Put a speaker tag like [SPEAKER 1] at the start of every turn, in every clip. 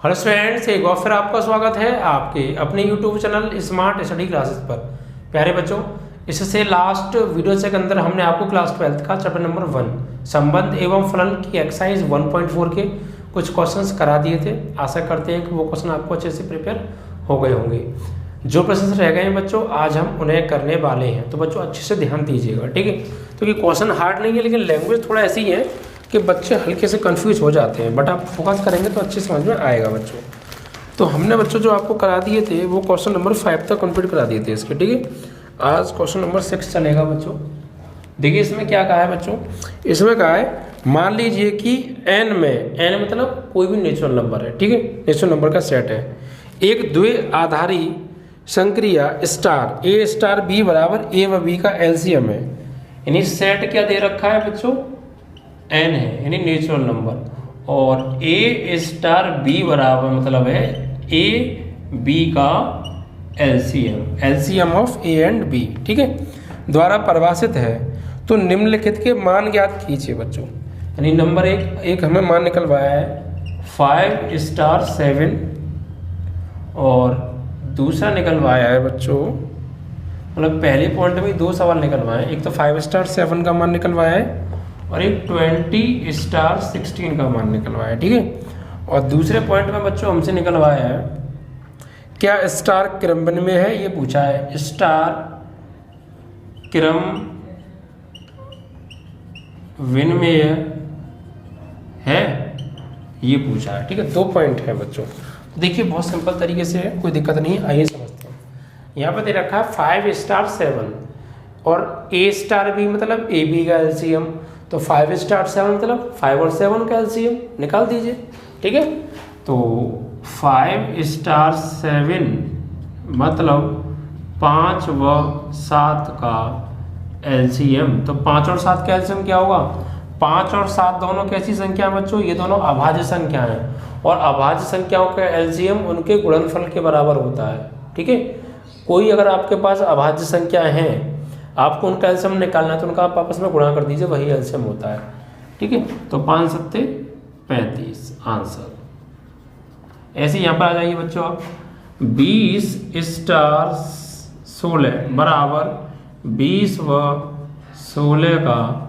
[SPEAKER 1] Hello students, एक बार फिर आपका स्वागत है आपके अपने YouTube channel smart study classes पर। प्यारे बच्चों, इससे लास्ट वीडियो से के अंदर हमने आपको क्लास 12 का चैप्टर नंबर 1 संबंध एवं फलन की एक्सरसाइज 1.4 के कुछ क्वेश्चंस करा दिए थे। आशा करते हैं कि वो क्वेश्चन आपको अच्छे से प्रिपेयर हो गए होंगे। जो प्रश्न रह गए हैं बच्चों, आज हम उन्हें करने वाले हैं, तो बच्चों अच्छे से ध्यान दीजिएगा, ठीक है। क्योंकि क्वेश्चन हार्ड नहीं है, लेकिन लैंग्वेज थोड़ा ऐसी है कि बच्चे हल्के से कंफ्यूज हो जाते हैं, बट आप फोकस करेंगे तो अच्छे समझ में आएगा बच्चों। तो हमने बच्चों जो आपको करा दिए थे वो क्वेश्चन नंबर 5 तक कंप्लीट करा दिए थे इसके, ठीक है। आज क्वेश्चन नंबर 6 चलेगा बच्चों। देखिए इसमें क्या कहा है बच्चों, इसमें कहा है मान लीजिए कि n में, n मतलब कोई भी नेचुरल नंबर है, ठीक है, नेचुरल नंबर का सेट है। एक द्विआधारी संक्रिया स्टार a स्टार b बराबर a व b का एलसीएम है। यानी सेट क्या दे रखा है बच्चों, n है, यानी नेचुरल नंबर, और a स्टार b बराबर मतलब है a b का LCM, LCM of a and b, ठीक है, द्वारा परिभाषित है। तो निम्नलिखित के मान ज्ञात कीजिए बच्चों। यानी नंबर एक हमें मान निकलवाया है 5 स्टार 7, और दूसरा निकलवाया है बच्चों, मतलब पहले पॉइंट में 2 सवाल निकलवाए हैं। एक तो 5 स्टार 7 का मान निकलवाया है और एक 20 स्टार 16 का मान निकलवाया है, ठीक है। और दूसरे पॉइंट में बच्चों हमसे निकलवाया है क्या स्टार क्रमबद्ध में है, ये पूछा है। स्टार क्रम विनिमय है, ये पूछा है, ठीक है। 2 पॉइंट है बच्चों। देखिए बहुत सिंपल तरीके से है, कोई दिक्कत नहीं है, आइए समझते हैं। यहाँ पर दे रखा है 5 स्टार 7 और a स्टार b मतलब a b का एलसीएम, तो 5 स्टार 7 मतलब 5 और 7 का एलसीएम निकाल दीजिए, ठीक है। तो 5 स्टार 7 मतलब 5 व 7 का एलसीएम, तो 5 और 7 का एलसीएम क्या होगा। 5 और 7 दोनों कैसी संख्या है बच्चों, ये दोनों अभाज्य संख्या हैं, और अभाज्य संख्याओं का एलसीएम उनके गुणनफल के बराबर होता है, ठीक है। कोई अगर आपके पास अभाज्य संख्या है, आपको उनका एलसीएम निकालना है, तो उनका आप आपस में गुणा कर दीजिए, वही एलसीएम होता है, ठीक है। तो 5 सत्ते 35 आंसर। ऐसे यहाँ पर आ जाइए बच्चों आप, 20 स्टार 16 बराबर 20 व 16 का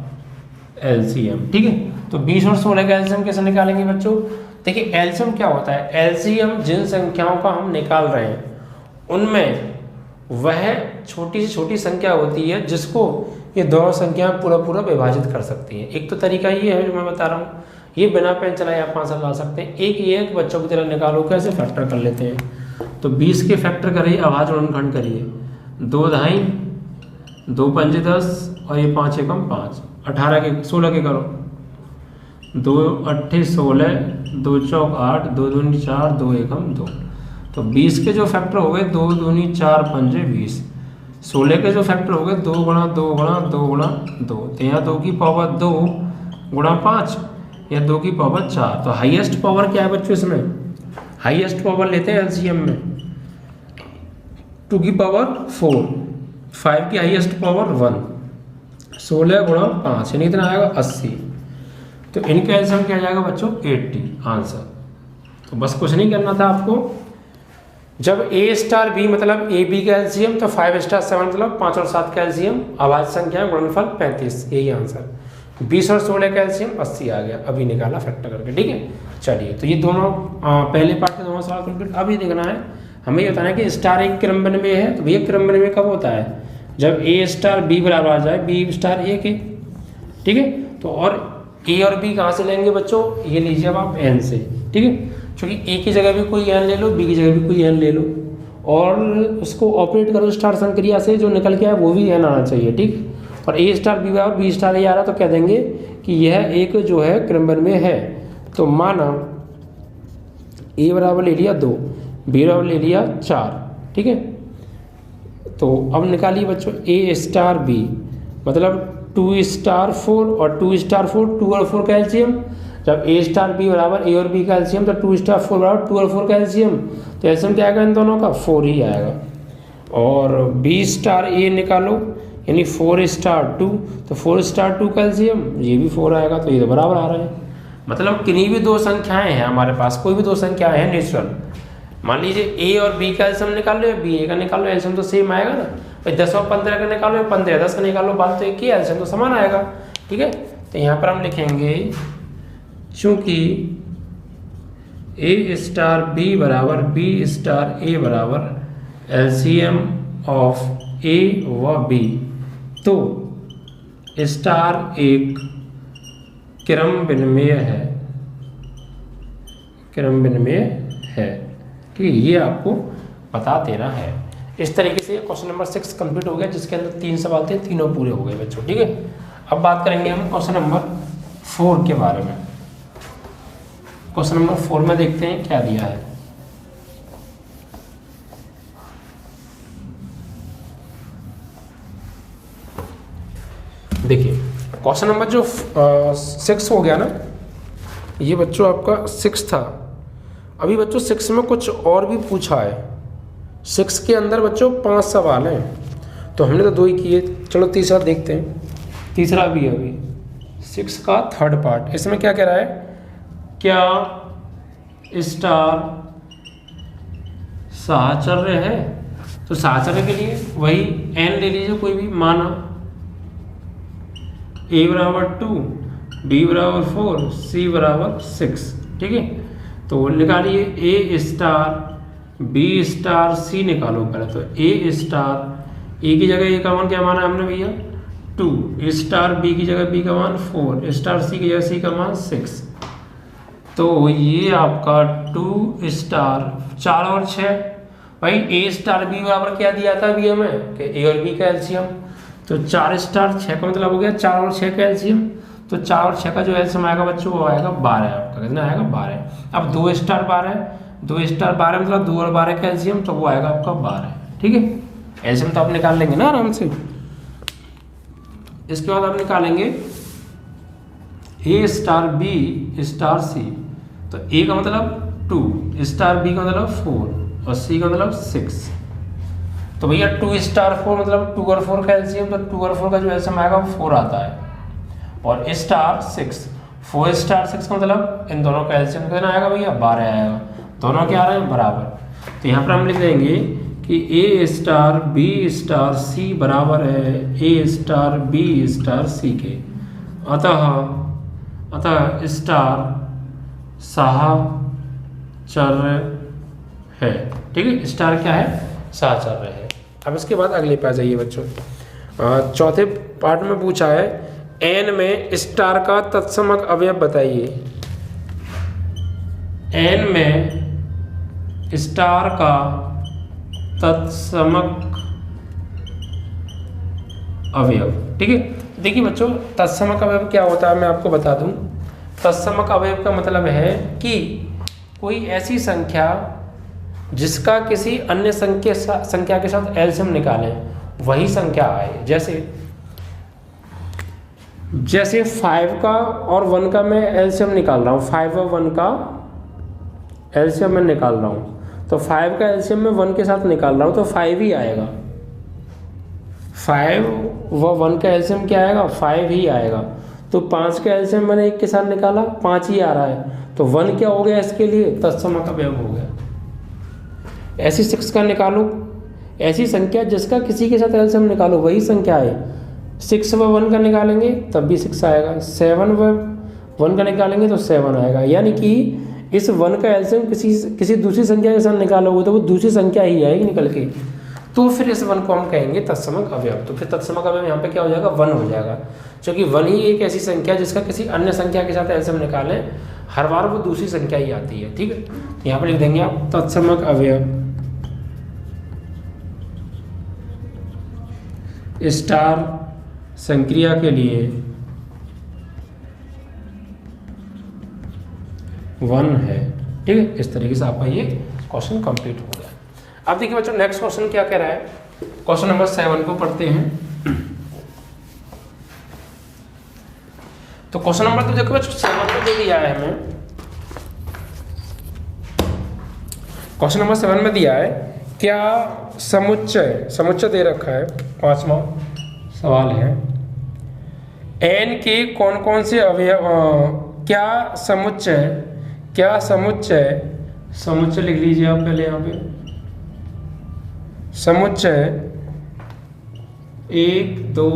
[SPEAKER 1] एलसीएम, ठीक है। तो 20 और 16 का एलसीएम कैसे निकालेंगे बच्चों। देखिए एलसीएम क्या होता है, एलसीएम जिन संख्याओं का हम निकाल रहे हैं उनमें वह छोटी से छोटी संख्या होती है जिसको ये दोनों संख्याएं पूरा विभाजित कर सकती हैं। एक तो तरीका ये है जो मैं बता रहा हूँ, ये बिना पेन चलाए आप आंसर ला सकते हैं। एक ये है कि बच्चों की तरह निकालो, कैसे फैक्टर कर लेते हैं। तो 20 के फैक्टर करिए, अभाज्य गुणनखंड करिए, 2 ढाई 2 पंजे 10 और ये 5 एकम 5, 18 के 16 के करो, 2 अट्ठे 16, 2 चौक 8, 2 दूनी 4, 2 एकम 2। तो 20 के जो फैक्टर हो गए 2 दूनी 4 पंजे 20। 16 के जो फैक्टर हो गए 2 गुणा 2 गुणा 2 गुणा 2, तो यहाँ 2 की पावर 2 गुणा 5 या 2 की पावर 4। तो हाईएस्ट पावर क्या है बच्चों इसमें, हाईएस्ट पावर लेते हैं एलसीएम में 2 की पावर 4, 5 की हाईएस्ट पावर 1, 16 गुणा 5 यानी कितना आएगा 80। तो इनका एलसीएम क्या जाएगा बच्चों 80 आंसर। तो बस कुछ नहीं करना था आपको, जब a स्टार b मतलब a b का एलसीएम, तो 5 स्टार 7 मतलब 5 और 7 का एलसीएम, अभाज्य संख्या गुणनफल 35, यही आंसर। 20 और 16 का एलसीएम 80 आ गया, अभी निकाला फैक्टर करके, ठीक है। चलिए तो ये दोनों पहले पार्ट के दोनों सवाल कंप्लीट। अभी देखना है हमें, ये बताना है कि स्टार एक क्रमबद्ध में है, तो भैया क्रमबद्ध में कब होता है, जब a स्टार b बराबर आ जाए b स्टार a के, ठीक है। तो और a और b कहाँ से लेंगे बच्चों, ये लीजिए अब आप n से, ठीक है। क्योंकि a की जगह भी कोई n ले लो, b की जगह भी कोई n ले लो, और उसको ऑपरेट करो स्टार संक्रिया से, जो निकल के आए वो भी n आना चाहिए, ठीक। और a स्टार b बराबर b स्टार a आ रहा, तो कह देंगे कि यह एक जो है क्रमबद्ध में है। तो माना a बराबर ले लिया 2, b बराबर ले लिया 4, ठीक है। तो अब निकालिए बच्चों a स्टार b मतलब 2 स्टार 4 और 2 स्टार 4, 2 और 4 का एलसीएम। जब a स्टार b बराबर a और b का एलसीएम, तो 2 स्टार 4 बराबर 2 और 4 का एलसीएम, तो एलसीएम क्या आएगा इन दोनों का 4 ही आएगा। और b स्टार a निकालो, यानी 4 स्टार 2, तो 4 स्टार 2 का एलसीएम ये भी 4 आएगा, तो ये तो बराबर आ रहा है। मतलब किन्हीं भी दो संख्याएं हैं हमारे पास, कोई भी दो संख्याएं हैं नेचुरल, मान लीजिए ए और बी का एलसीएम निकाल लो या बी ए का निकाल लो, एलसीएम तो सेम आएगा ना भाई। 10 और 15 का निकालो या 15 10 का निकालो, बात तो एक ही, एलसीएम तो समान आएगा। ठीक है, तो यहाँ पर हम लिखेंगे चूंकि ए स्टार बी बराबर बी स्टार ए बराबर एलसीएम ऑफ ए व बी, तो स्टार एक क्रम विनिमेय है, क्रम विनिमेय है। ठीक है, ये आपको बता देना है। इस तरीके से क्वेश्चन नंबर 6 कंप्लीट हो गया, जिसके अंदर 3 सवाल थे, तीनों पूरे हो गए बच्चों। ठीक है, अब बात करेंगे हम क्वेश्चन नंबर 4 के बारे में। क्वेश्चन नंबर 4 में देखते हैं क्या दिया है। देखिए क्वेश्चन नंबर जो 6 हो गया ना, ये बच्चों आपका 6 था। अभी बच्चों 6 में कुछ और भी पूछा है। 6 के अंदर बच्चों 5 सवाल हैं, तो हमने तो 2 ही किए, चलो तीसरा देखते हैं। तीसरा भी है अभी 6 का थर्ड पार्ट। इसमें क्या कह रहा है, क्या स्टार साहचर्य है? तो साहचर्य के लिए वही n ले लीजिए, कोई भी माना a बराबर 2, b बराबर 4, c बराबर 6। ठीक है, तो निकालिए a star b star c निकालो पहले। तो a स्टार a की जगह a का मान क्या माना हमने भैया 2, स्टार b की जगह b का मान 4, स्टार c की जगह c का मान 6। तो ये आपका 2 स्टार 4 और 6 भाई। a स्टार b बराबर क्या दिया था अभी हमें कि a और b का एलसीएम, तो 4 स्टार 6 का मतलब हो गया 4 और 6 का एलसीएम। तो 4 और 6 का जो एलसीएम आएगा बच्चों वो आएगा 12, आपका कितना आएगा 12। अब 2 स्टार 12, 2 स्टार 12 मतलब 2 और 12 का एलसीएम, तो वो आएगा आपका 12। ठीक है, एलसीएम तो आप निकाल लेंगे ना आराम से। इसके बाद आप निकालेंगे a star b star c। तो a का मतलब 2, स्टार b का मतलब 4 और c का मतलब 6। तो भैया 2 स्टार 4 मतलब 2 और 4 का एलसीएम, तो 2 और 4 का जो एलसीएम आएगा वो 4 आता है। और स्टार 6, 4 स्टार 6 का मतलब इन दोनों का एलसीएम कितना आएगा भैया 12 आएगा। दोनों क्या आ रहे हैं बराबर। तो यहाँ पर हम लिख देंगे कि a star b star c बराबर है a star b star c के। अतः स्टार साहचर्य है। ठीक है, स्टार क्या है साहचर्य है। अब इसके बाद अगले पे आ जाइए बच्चों। चौथे पार्ट में पूछा है n में स्टार का तत्समक अवयव बताइए। n में स्टार का तत्समक अवयव। ठीक है, देखिए बच्चों तत्समक अवयव क्या होता है मैं आपको बता दूं। तत्समक अवयव का मतलब है कि कोई ऐसी संख्या जिसका किसी अन्य संख्या के साथ एलसीएम निकालें वही संख्या आए। जैसे 5 का और 1 का मैं एलसीएम निकाल रहा हूँ, 5 और 1 का एलसीएम मैं निकाल रहा हूँ, तो 5 का एलसीएम मैं 1 के साथ निकाल रहा हूँ तो 5 ही आएगा। 5 व 1 का एलसीएम क्या आएगा 5 ही आएगा। तो 5 का एलसीएम मैंने 1 के साथ निकाला 5 ही आ रहा है, तो 1 क्या हो गया इसके लिए तत्समक अवयव हो गया। ऐसी 6 का निकालो, ऐसी संख्या जिसका किसी के साथ एलसीएम निकालो वही संख्या है। 6 व 1 का निकालेंगे तब भी 6 आएगा, 7 व 1 का निकालेंगे तो 7 आएगा। यानी कि इस 1 का एलसीएम किसी दूसरी संख्या के साथ निकालोगे तो वो दूसरी संख्या ही आएगी निकल के, तो फिर इस 1 को हम कहेंगे तत्समक अवयव। तो फिर तत्समक अवयव यहाँ पे क्या हो जाएगा 1 हो जाएगा, क्योंकि 1 ही एक ऐसी संख्या जिसका किसी अन्य संख्या के साथ एलसीएम निकालें हर बार वो दूसरी संख्या ही आती है। ठीक है, यहाँ पर लिख देंगे आप तत्समक अवयव स्टार संक्रिया के लिए 1 है। ठीक है, इस तरीके से आपका ये क्वेश्चन कंप्लीट हो गया। अब देखिए बच्चों नेक्स्ट क्वेश्चन क्या कह रहा है। क्वेश्चन नंबर 7 को पढ़ते हैं। तो क्वेश्चन नंबर तो देखो बच्चों 7 में दे दिया है हमें। क्वेश्चन नंबर 7 में दिया है क्या समुच्चय दे रखा है, 5वां सवाल है। n के कौन कौन से अवयव क्या समुच्चय लिख लीजिए आप पहले यहाँ पे। समुच्चय 1 2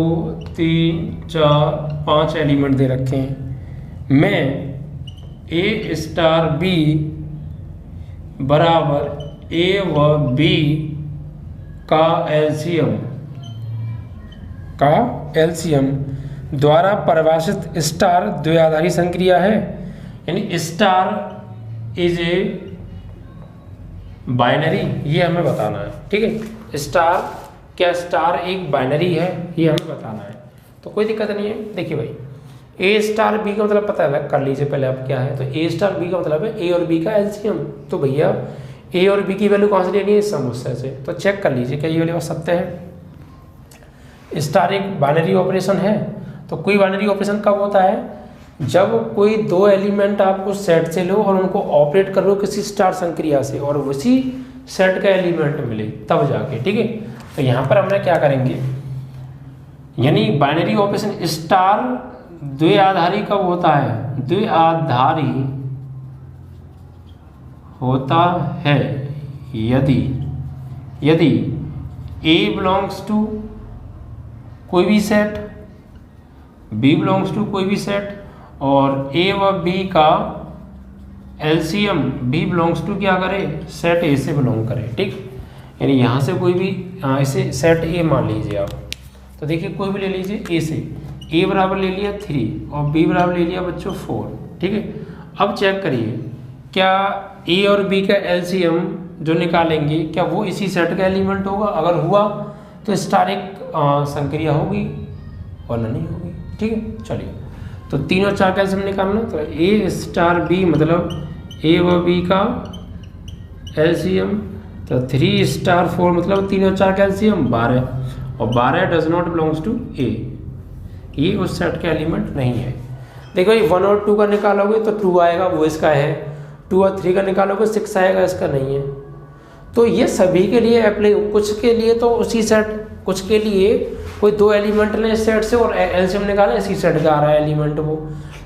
[SPEAKER 1] 3 4 5 एलिमेंट दे रखे हैं में A स्टार B बराबर A व B का एलसीएम द्वारा परिभाषित स्टार द्विआधारी संक्रिया है। यानी स्टार इज ए बाइनरी, ये हमें बताना है। ठीक है, स्टार एक बाइनरी है, ये हमें बताना है। तो कोई दिक्कत नहीं है। देखिए भाई, ए स्टार बी का मतलब पता है, कर लीजिए पहले आप क्या है। तो ए स्टार बी का मतलब है ए और बी का एलसीएम। तो भैया ए और बी की वैल्यू कहाँ से लेनी है? इस समुच्चय से। तो चेक कर लीजिए क्या ये वैल्यू सत्य है। स्टार एक बाइनरी ऑपरेशन है। तो कोई बाइनरी ऑपरेशन कब होता है? जब कोई दो एलिमेंट आप उस सेट से लो और उनको ऑपरेट कर लो किसी स्टार संक्रिया से और उसी सेट का एलिमेंट मिले तब जाके। ठीक है, तो यहाँ पर हमने क्या करेंगे, यानी बाइनरी ऑपरेशन स्टार द्विआधारी कब होता है? द्विआधारी होता है यदि A बिलोंग्स टू कोई भी सेट, B बिलोंग्स टू कोई भी सेट और A व B का एलसीएम B बिलोंग्स टू क्या करे? सेट A से बिलोंग करे। ठीक, यानी यहाँ से कोई भी इसे सेट A मान लीजिए आप। तो देखिए कोई भी ले लीजिए A से, A बराबर ले लिया 3 और B बराबर ले लिया बच्चों 4। ठीक है, अब चेक करिए क्या A और B का एलसीएम जो निकालेंगे क्या वो इसी सेट का एलिमेंट होगा? अगर हुआ तो स्टार एक संक्रिया होगी वरना नहीं होगी। ठीक है, चलिए तो 3 और 4 का एलसीएम निकालना। तो A स्टार B मतलब A व B का एलसीएम, तो 3 स्टार 4 मतलब 3 और 4 का एलसीएम 12 और 12 does not belongs to A, ये उस सेट का एलिमेंट नहीं है। देखो ये 1 और 2 का निकालोगे तो 2 आएगा, वो इसका है। 2 और 3 का निकालोगे 6 आएगा, इसका नहीं है। तो ये सभी के लिए अप्लाई, कुछ के लिए तो उसी सेट, कुछ के लिए कोई दो एलिमेंट ले इस सेट से और एलसीएम निकाला इसी सेट का आ रहा है एलिमेंट वो।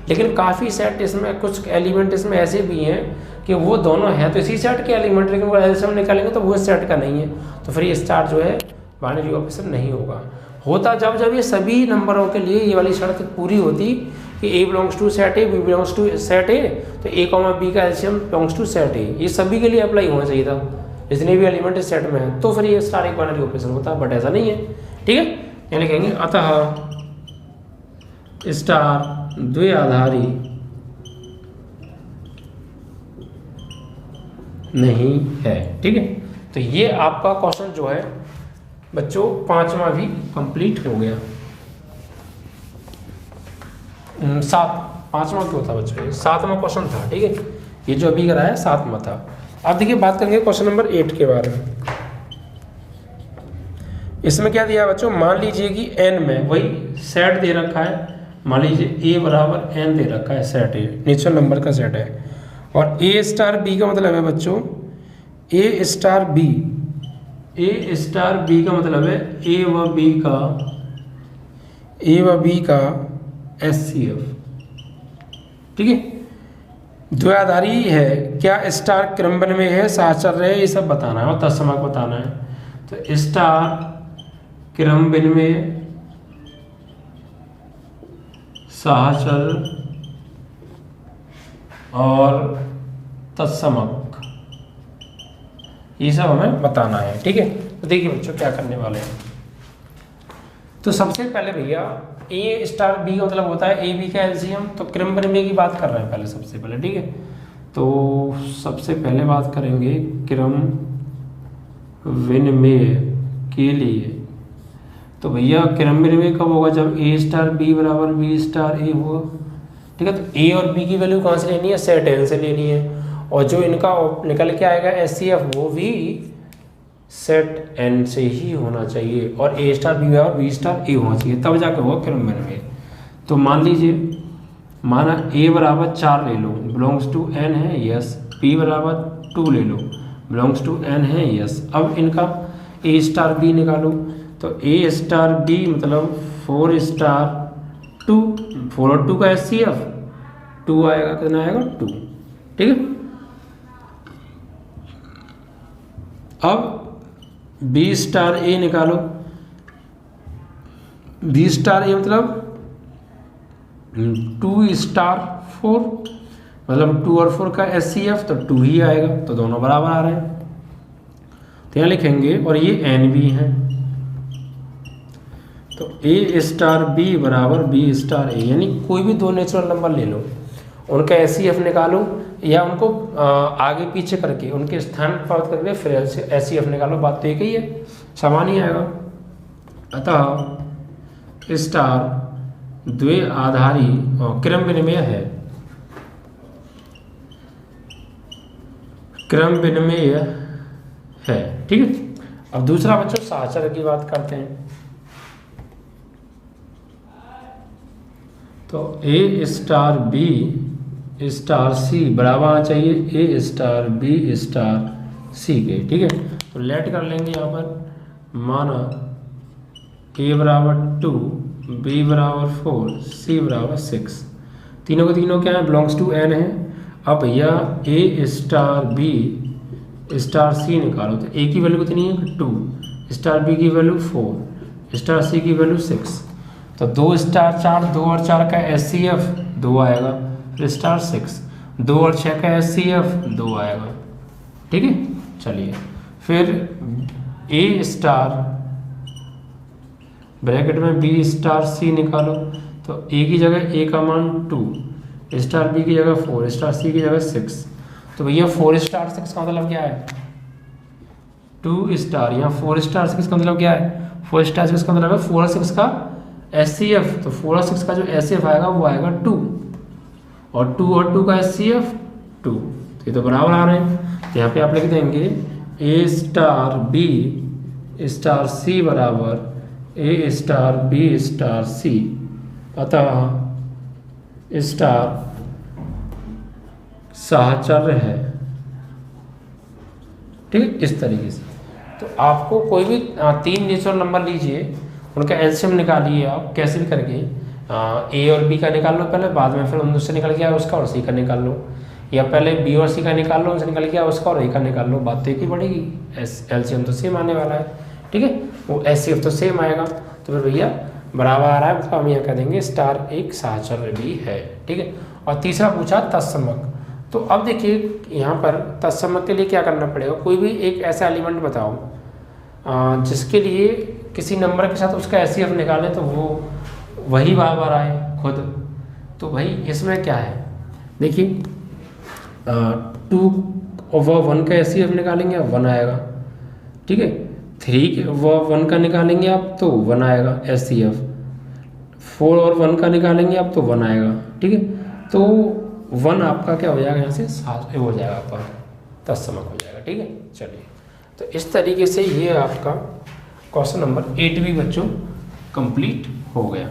[SPEAKER 1] लेकिन काफ़ी सेट इसमें, कुछ एलिमेंट इसमें ऐसे भी हैं कि वो दोनों है तो इसी सेट के एलिमेंट, लेकिन वो एलसीएम निकालेंगे तो वो इस सेट का नहीं है। तो फिर ये स्टार जो है बाइनरी ऑपरेशन नहीं होगा। होता जब ये सभी नंबरों के लिए ये वाली शर्त पूरी होती कि A belongs to set A, B belongs to set A, तो A, B का LCM belongs to set A, ये सभी के लिए अप्लाई होना चाहिए था, जितने भी एलिमेंट इस सेट में है। तो फिर ये स्टार एक बाइनरी ऑपरेशन होता है, बट ऐसा नहीं है। ठीक है, यानी कहेंगे अतः स्टार द्विआधारी नहीं है। ठीक है, तो ये आपका क्वेश्चन जो है बच्चों 5वां भी कंप्लीट हो गया। 5वां क्यों था बच्चों? ये 7वां क्वेश्चन था। ठीक है, ये जो अभी कराया 7वां था। अब देखिए बात करेंगे क्वेश्चन नंबर 8 के बारे में। इसमें क्या दिया बच्चों? मान लीजिए कि n में वही सेट दे रखा है, मान लीजिए A बराबर n दे रखा है, सेट A नेचुरल नंबर का सेट है। और A स्टार B का मतलब है बच्चों A स्टार B का मतलब है A व B का SCF। ठीक है, द्विआधारी है, क्या स्टार क्रमबद्ध में है, सहचर है, ये सब बताना है और तत्समक बताना है। तो स्टार क्रमबद्ध में, सहचर और तत्समक, ये सब हमें बताना है। ठीक है, तो देखिए बच्चों क्या करने वाले हैं। तो सबसे पहले भैया A स्टार B का मतलब होता है A B का एलसीएम। तो क्रमबद्ध में की बात कर रहे हैं पहले, सबसे पहले। ठीक है, तो सबसे पहले बात करेंगे क्रम विनिमय के लिए। तो भैया क्रम विनिमय कब होगा? जब A स्टार B बराबर B स्टार A होगा। ठीक है, तो A और B की वैल्यू कहाँ से लेनी है? सेट N से लेनी है। और जो इनका निकल के आएगा SCF वो भी सेट N से ही होना चाहिए और A स्टार B और B स्टार A होना चाहिए, तब जाकर होगा क्रम विनिमय। तो मान लीजिए, माना A बराबर 4 ले लो, बिलोंग्स टू N है, यस। B बराबर 2 ले लो, बिलोंग्स टू N है, यस। अब इनका A स्टार B निकालो। तो A स्टार B मतलब 4 स्टार 2, 4 और 2 का SCF 2 आएगा, कितना आएगा 2, ठीक है। अब बी स्टार ए निकालो, बी स्टार ए मतलब 2 स्टार 4, मतलब 2 और 4 का SCF तो 2 ही आएगा, तो दोनों बराबर आ रहे हैं, तो यहाँ लिखेंगे। और ये एन बी है, तो ए स्टार बी बराबर बी स्टार ए, यानी कोई भी दो नेचुरल नंबर ले लो, उनका SCF निकालो या उनको आगे पीछे करके उनके स्थान प्राप्त करके फिर SCF निकालो, बात तो एक ही है, समान ही आएगा। अतः स्टार द्वे आधारी क्रम विनिमय है, क्रम विनिमय है, ठीक है। अब दूसरा बच्चों साहचर्य की बात करते हैं। तो ए स्टार बी स्टार सी बराबर आना चाहिए ए स्टार बी स्टार सी के, ठीक है। तो लेट कर लेंगे यहाँ पर, माना ए बराबर 2, बी बराबर 4, सी बराबर 6, तीनों के तीनों क्या है, बिलोंग्स टू एन है। अब भैया ए स्टार बी स्टार सी निकालो, तो ए की वैल्यू कितनी है 2, स्टार बी की वैल्यू 4, स्टार सी की वैल्यू 6, तो 2 स्टार 4, 2 और 4 का SCF 2 आएगा, फिर स्टार 6, 2 और 6 का SCF 2 आएगा, ठीक है। चलिए फिर ए स्टार ब्रैकेट में बी स्टार सी निकालो, तो ए की जगह ए का मान 2, स्टार बी की जगह 4, स्टार सी की जगह 6, तो भैया 4 स्टार 6 का मतलब क्या है 2 स्टार, यहाँ 4 स्टार 6 का मतलब क्या है 4 स्टार 6 का मतलब है 4 और 6 का SCF, तो 4 और 6 का जो SCF आएगा वो आएगा 2, और 2 और 2 का SCF 2, तो ये तो बराबर आ रहे हैं। तो यहाँ पे आप लिख देंगे ए स्टार बी स्टार सी बराबर ए स्टार बी स्टार सी, अतः स्टार साहचर्य है, ठीक है, इस तरीके से। तो आपको कोई भी 3 नेचुरल नंबर लीजिए, उनका एलसीएम निकालिए आप कैसे भी करके, ए और बी का निकाल लो पहले, बाद में फिर उनसे निकल गया उसका और सी का निकाल लो, या पहले बी और सी का निकाल लो, उनसे निकल गया उसका और ए का निकाल लो, बात तो एक ही पड़ेगी, एलसीएम तो सेम आने वाला है, ठीक है, वो SCF तो सेम आएगा, तो फिर भैया बराबर आ रहा है, मतलब हम यहाँ कह देंगे स्टार एक साहचर्य भी है, ठीक है। और तीसरा पूछा तत्समक, तो अब देखिए यहाँ पर तत्समक के लिए क्या करना पड़ेगा, कोई भी एक ऐसा एलिमेंट बताओ जिसके लिए किसी नंबर के साथ उसका SCF निकालें तो वो वही बार आए खुद, तो भाई इसमें क्या है, देखिए 2 और 1 का SCF निकालेंगे 1 आएगा, ठीक है, 3 व 1 का निकालेंगे आप तो 1 आएगा SCF, 4 और 1 का निकालेंगे आप तो 1 आएगा, ठीक है, तो 1 आपका क्या हो जाएगा यहाँ से हो जाएगा, आपका तत्समक हो जाएगा, ठीक है। चलिए, तो इस तरीके से ये आपका क्वेश्चन नंबर 8 भी बच्चों कंप्लीट हो गया।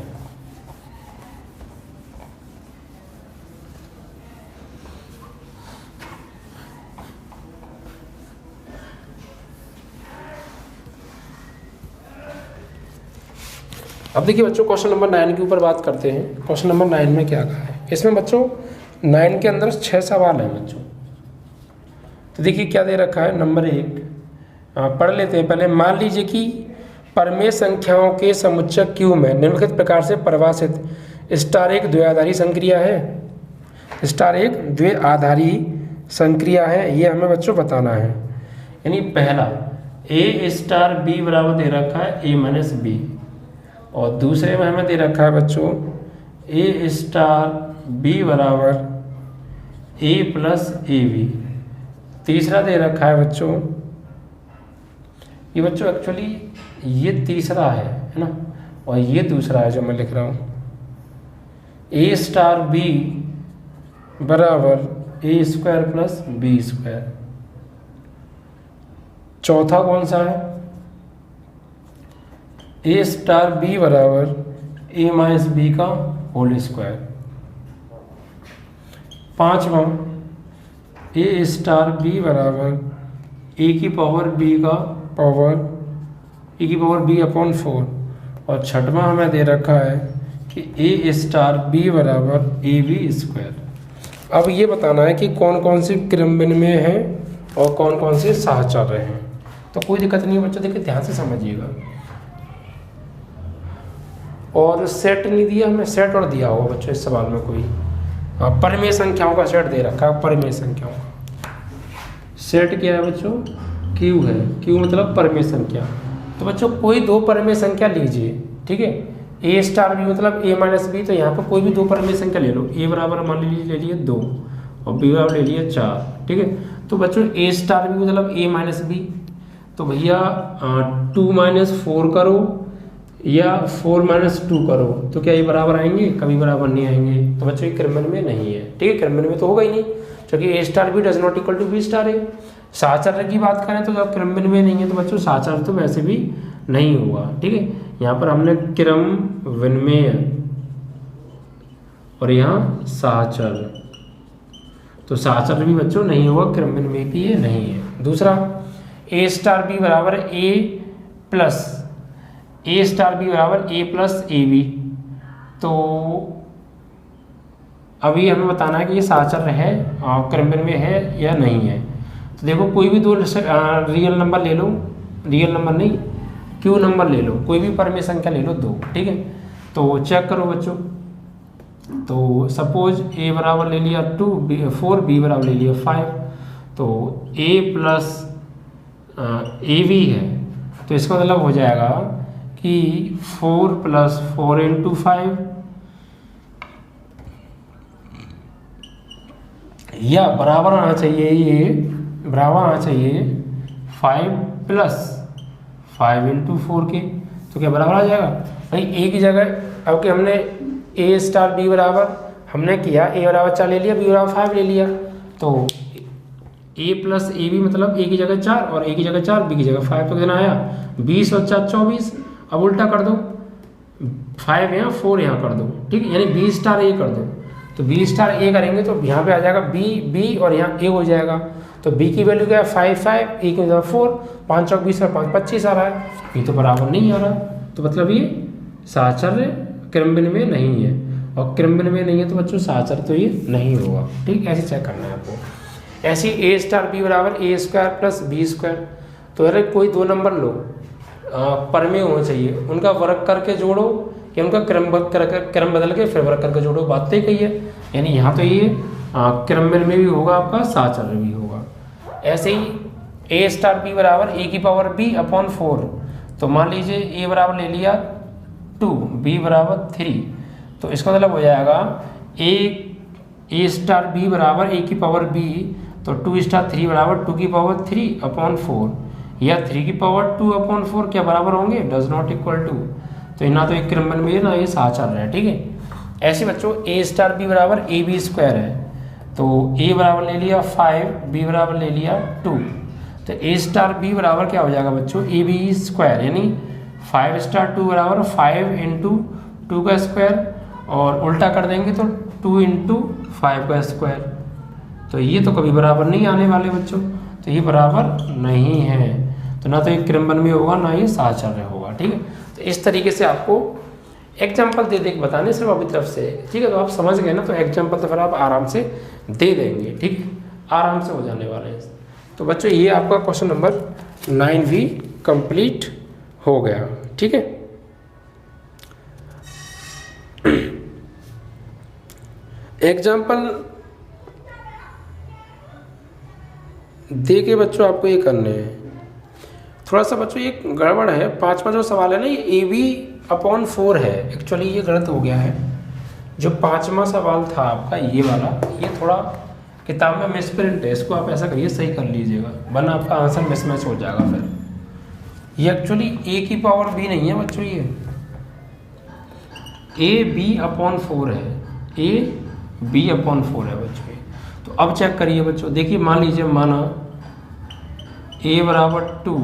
[SPEAKER 1] अब देखिए बच्चों क्वेश्चन नंबर 9 के ऊपर बात करते हैं। क्वेश्चन नंबर 9 में क्या कहा है, इसमें बच्चों 9 के अंदर 6 सवाल हैं बच्चों। तो देखिए क्या दे रखा है, नंबर 1 पढ़ लेते हैं पहले। मान लीजिए कि परमेय संख्याओं के समुच्चय Q में निम्नलिखित प्रकार से परिभाषित स्टार एक द्विआधारी संक्रिया है, स्टार एक द्विआधारी संक्रिया है, ये हमें बच्चों बताना है। यानी पहला A स्टार B बराबर दे रखा है A माइनस B, और दूसरे में हमें दे रखा है बच्चों A स्टार B बराबर A प्लस AB, तीसरा दे रखा है बच्चों, ये बच्चों एक्चुअली ये तीसरा है ना, और ये दूसरा है जो मैं लिख रहा हूँ, A स्टार B बराबर A square plus B square. चौथा कौन सा है, A स्टार B बराबर A माइनस B का होल स्क्वायर। पांचवा A स्टार B बराबर A की पावर B का पावर E की पावर B अपॉन 4, और छठवां हमें दे रखा है कि A स्टार B बराबर AB स्क्वायर। अब ये बताना है कि कौन कौन से क्रमविनिमय हैं और कौन कौन से साहचर्य हैं। तो कोई दिक्कत नहीं है बच्चों, देखिए ध्यान से समझिएगा। और सेट नहीं दिया हमें, सेट और दिया होगा बच्चों इस सवाल में कोई। परिमेय संख्याओं का सेट दे रखा है, परिमेय संख्याओं का सेट क्या है बच्चों, क्यू है। क्यू मतलब परिमेय संख्या। तो बच्चों कोई दो परिमेय संख्या लीजिए, ठीक है। ए स्टार बी मतलब ए माइनस बी, तो यहाँ पर कोई भी दो परिमेय संख्या ले लो। ए बराबर मान लीजिए ले लिए 2 और बी बराबर ले लिए 4, ठीक है। तो बच्चों ए स्टार बी मतलब ए माइनस बी, तो भैया 2 माइनस 4 करो या 4 माइनस 2 करो, तो क्या ये बराबर आएंगे? कभी बराबर नहीं आएंगे। तो बच्चों ये क्रमविनिमय नहीं है, ठीक है। क्रमविनिमय तो होगा ही नहीं, क्योंकि A star B does not equal to B star A. साहचर्य की बात करें तो जब क्रमविनिमय नहीं है तो बच्चों साहचर्य तो वैसे भी नहीं होगा, ठीक है। यहाँ पर हमने क्रमविनिमय और यहाँ साहचर्य, तो साहचर्य भी बच्चों नहीं होगा, क्रमविनिमय भी ये नहीं है। दूसरा ए स्टार बी बराबर ए प्लस ए स्टार बी बराबर ए प्लस ए बी, तो अभी हमें बताना है कि ये साहचर्य है और क्रमविनिमय है या नहीं है। तो देखो कोई भी दो रियल नंबर ले लो, रियल नंबर नहीं क्यू नंबर ले लो, कोई भी परिमेय संख्या ले लो 2, ठीक है। तो चेक करो बच्चों, तो सपोज ए बराबर ले लिया 2, 4, बी बराबर ले लिया 5, तो ए प्लस ए बी है, तो इसका मतलब हो जाएगा कि 4 प्लस 4 इंटू 5, या बराबर आना चाहिए, ये बराबर आना चाहिए 5 प्लस 5 इंटू 4 के, तो क्या बराबर आ जाएगा भाई। ए की जगह अब कि हमने ए स्टार बी बराबर हमने किया, ए बराबर 4 ले लिया, बी बराबर 5 ले लिया, तो ए प्लस ए बी मतलब ए की जगह 4 और ए की जगह 4, बी की जगह 5, तो कितना आया 20 और 4 24। अब उल्टा कर दो, 5 यहाँ 4 यहाँ कर दो, ठीक है, यानी बी स्टार ए कर दो, तो बी स्टार ए करेंगे तो यहाँ पे आ जाएगा बी और यहाँ ए हो जाएगा। तो बी की वैल्यू क्या है 5 5, ए की वैल्यू 4, 5 और 20 और 5 25 आ रहा है, ये तो बराबर नहीं आ रहा, तो मतलब ये साहचर्य क्रमविनिमय नहीं है, और क्रमविनिमय नहीं है तो बच्चों साहचर्य तो ये नहीं होगा, ठीक। ऐसे चेक करना है आपको। ऐसे ए स्टार बी बराबर ए स्क्वायर प्लस बी स्क्वायर, तो अरे कोई दो नंबर लो, परिमेय होना चाहिए, उनका वर्ग करके जोड़ो या उनका क्रम बदल के फिर वर्ग करके जोड़ो, बात तय कही है। यानी यहाँ तो ये क्रमविनिमय भी होगा आपका, साहचर्य भी होगा। ऐसे ही ए स्टार बी बराबर ए की पावर बी अपॉन 4, तो मान लीजिए ए बराबर ले लिया 2, बी बराबर 3, तो इसका मतलब हो जाएगा ए स्टार बी बराबर ए की पावर बी, तो 2 स्टार 3 बराबर 2 की पावर 3 अपॉन 4, या 3 की पावर 2 अपॉन 4 क्या बराबर होंगे? डज नॉट इक्वल टू, तो ना तो एक क्रमविनिमय है ना ये साहचर्य है, ठीक है। ऐसे बच्चों ए स्टार बी बराबर ए बी स्क्वायर है, तो ए बराबर ले लिया 5, बी बराबर ले लिया 2, तो ए स्टार बी बराबर क्या हो जाएगा बच्चों ए बी स्क्वायर, यानी 5 स्टार 2 बराबर 5 इंटू 2 का स्क्वायर, और उल्टा कर देंगे तो 2 इंटू 5 का स्क्वायर, तो ये तो कभी बराबर नहीं आने वाले बच्चों, तो ये बराबर नहीं है, तो ना तो ये क्रमविनिमय होगा ना ये साहचर्य होगा, ठीक है। तो इस तरीके से आपको एग्जाम्पल दे दे बताने सिर्फ अपनी तरफ से, ठीक है। तो आप समझ गए ना, तो एग्जाम्पल तो फिर आप आराम से दे देंगे, ठीक है, आराम से हो जाने वाले हैं। तो बच्चों ये आपका क्वेश्चन नंबर 9 भी कंप्लीट हो गया, ठीक है। एग्जाम्पल दे के बच्चों आपको ये करने हैं। थोड़ा सा बच्चों ये गड़बड़ है, 5वां जो सवाल है ना, ये ए बी अपॉन 4 है, एक्चुअली ये गलत हो गया है। जो 5वां सवाल था आपका ये वाला, ये थोड़ा किताब में मिसप्रिंट है, इसको आप ऐसा करिए सही कर लीजिएगा, वरना आपका आंसर मिसमैच हो जाएगा फिर। ये एक्चुअली ए की पावर बी नहीं है बच्चों, ये ए बी अपॉन 4 है, ए बी अपॉन 4 है बच्चों। तो अब चेक करिए बच्चों, देखिए मान लीजिए माना ए बराबर 2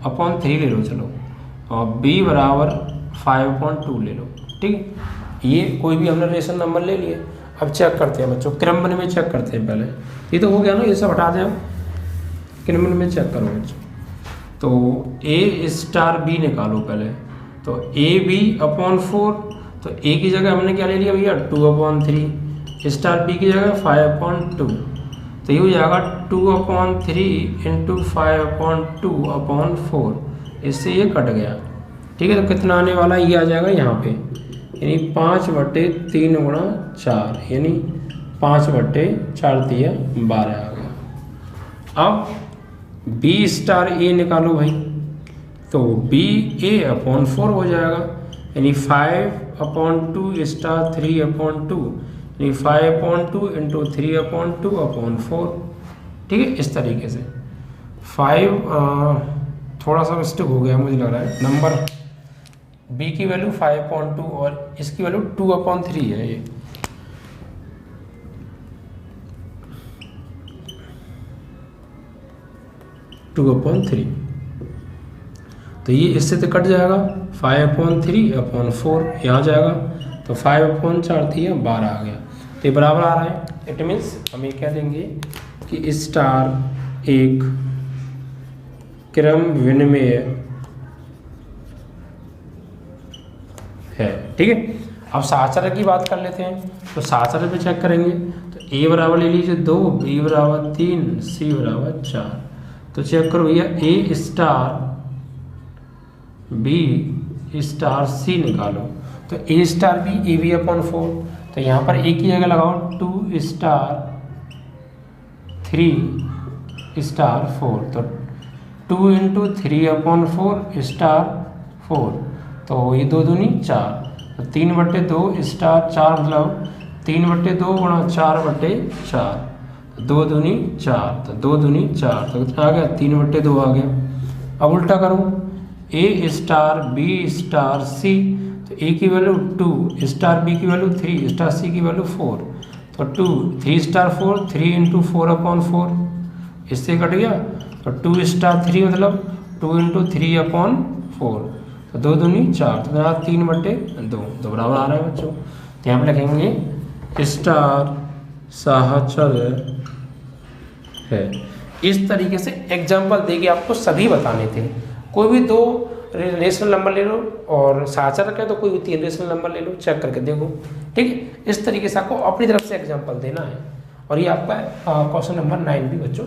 [SPEAKER 1] अपॉन 3 ले लो चलो, और बी बराबर 5 अपॉन 2 ले लो, ठीक है। ये कोई भी हमने रेशन नंबर ले लिए। अब चेक करते हैं बच्चों, क्रमविनिमय चेक करते हैं पहले। ये तो हो गया ना, ये सब हटा दें हम, क्रमविनिमय चेक करो बच्चों। तो ए स्टार बी निकालो पहले, तो ए बी अपॉन 4, तो ए की जगह हमने क्या ले लिया भैया 2 अपॉन 3, स्टार बी की जगह 5/2, तो ये हो जाएगा 2/3 इंटू 5/2/4, इससे ये कट गया। ठीक है, तो कितना आने वाला ये आ जाएगा यहाँ पे, यानी 5/3 गुणा 4, यानी 5/4 दिया 12 आ गया। अब बी स्टार ए निकालो भाई, तो बी A/4 हो जाएगा, यानी 5/2 स्टार 3/2, यानी 5/2 इंटू 3/2/4। ठीक है, इस तरीके से 5 थोड़ा सा मिस्टेक हो गया मुझे लग रहा है, नंबर बी की वैल्यू 5/2 और इसकी वैल्यू 2/3 है ये। टू अपॉन थ्री, तो ये इससे तो कट जाएगा, 5/3/4 यहाँ जाएगा, तो 5/4 थी 12 आ गया, तो ये बराबर आ रहा है। इट मीन्स हम ये कह देंगे कि स्टार एक क्रम विनिमय है। ठीक है, अब साचर की बात कर लेते हैं, तो साचर पे चेक करेंगे, तो ए बराबर ले लीजिए 2, बी बराबर 3, सी बराबर 4, तो चेक करो भैया ए स्टार बी स्टार सी निकालो, तो ए स्टार बी ए B/4, तो यहाँ पर ए की जगह लगाओ 2 स्टार 3 स्टार 4, तो 2 इंटू 3/4 स्टार 4, तो ये 2 दूनी 4, तो 3/2 स्टार 4, मतलब 3/2 गुणा 4/4, 2 दूनी 4, तो 2 दूनी 4, तो कितना आ गया 3/2 आ गया। अब उल्टा करो, ए स्टार बी स्टार सी, तो ए की वैल्यू 2 स्टार बी की वैल्यू 3 स्टार सी की वैल्यू 4, तो 3 स्टार 4, 3 इंटू 4/4, इससे कट गया, तो 2 स्टार 3 मतलब 2 इंटू 3/4, तो 2 दूनी 4, तो 3/2, तो बराबर आ रहा है बच्चों। तो यहाँ पर लिखेंगे स्टार साहचर्य है। इस तरीके से एग्जाम्पल देके आपको सभी बताने थे, कोई भी 2 रेशनल नंबर ले लो और साहचर्य का तो कोई भी 3 रेशनल नंबर ले लो, चेक करके देखो। ठीक है, इस तरीके से आपको अपनी तरफ से एग्जाम्पल देना है, और ये आपका क्वेश्चन नंबर 9 भी बच्चों।